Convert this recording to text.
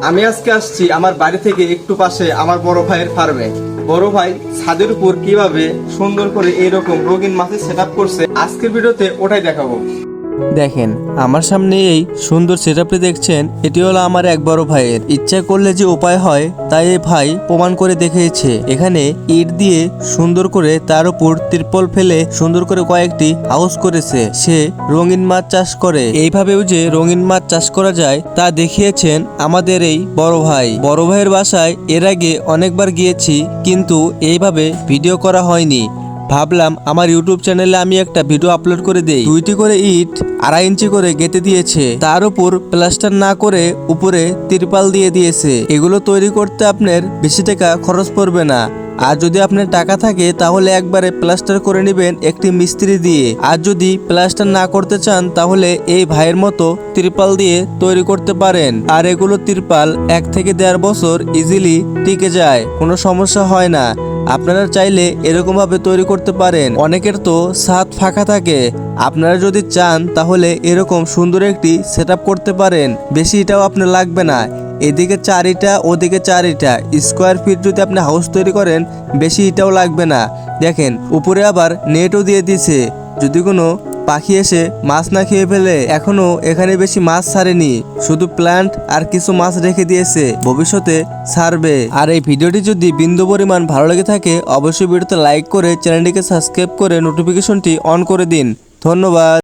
আমি আজকে আসছি আমার বাড়ি থেকে একটু পাশে আমার বড় ভাইয়ের ফার্মে। বড় ভাই ছাদের উপর কিভাবে সুন্দর করে এইরকম রঙিন মাছের সেটআপ করছে আজকের ভিডিওতে ওটাই দেখাবো। দেখেন আমার সামনে এই সুন্দর সেটআপটি দেখছেন, এটি হলো আমার এক বড় ভাইয়ের। ইচ্ছা করলে যে উপায় হয় তাই এই ভাই প্রমাণ করে দেখিয়েছে। এখানে ইট দিয়ে সুন্দর করে তার উপর ত্রিপল ফেলে সুন্দর করে কয়েকটি হাউস করেছে। সে রঙিন মাছ চাষ করে। এইভাবেও যে রঙিন মাছ চাষ করা যায় তা দেখিয়েছেন আমাদের এই বড় ভাই। বড় ভাইয়ের বাসায় এর আগে অনেকবার গিয়েছি, কিন্তু এইভাবে ভিডিও করা হয়নি। ভাবলাম আমার ইউটিউব চ্যানেলে আমি একটা ভিডিও আপলোড করে দেই। 2টি করে ইট 2.5 ইঞ্চি করে গেঁথে দিয়েছে, তার উপর প্লাস্টার না করে উপরে তিরপাল দিয়ে দিয়েছে। এগুলো তৈরি করতে আপনার বেশি টাকা খরচ পড়বে না। আর যদি আপনার টাকা থাকে তাহলে একবারে প্লাস্টার করে নেবেন একটি মিস্ত্রি দিয়ে। আর যদি প্লাস্টার না করতে চান তাহলে এই ভাইয়ের মতো তিরপাল দিয়ে তৈরি করতে পারেন। আর এগুলো তিরপাল 1 থেকে 1.5 বছর ইজিলি টিকে যায়, কোনো সমস্যা হয় না। আপনারা চাইলে এরকম ভাবে তৈরি করতে পারেন। অনেকের তো ছাদ ফাঁকা থাকে, আপনারা যদি চান তাহলে এরকম সুন্দর একটি সেটআপ করতে পারেন। বেশি এটাও আপনার লাগবে না। এদিকে 4 ইটা ওদিকে 4 ইটা স্কোয়ার ফিট যদি আপনি হাউস তৈরি করেন বেশি ইটাও লাগবে না। দেখেন উপরে আবার নেটও দিয়ে দিছে, যদি কোনো পাখি এসে মাছ না খেয়ে ফেলে। এখনো এখানে বেশি মাছ ছাড়েনি, শুধু প্ল্যান্ট আর কিছু মাছ রেখে দিয়েছে, ভবিষ্যতে ছাড়বে। আর এই ভিডিওটি যদি বিন্দু পরিমাণ ভালো লেগে থাকে অবশ্যই ভিডিওতে লাইক করে চ্যানেলটিকে সাবস্ক্রাইব করে নোটিফিকেশনটি অন করে দিন। ধন্যবাদ।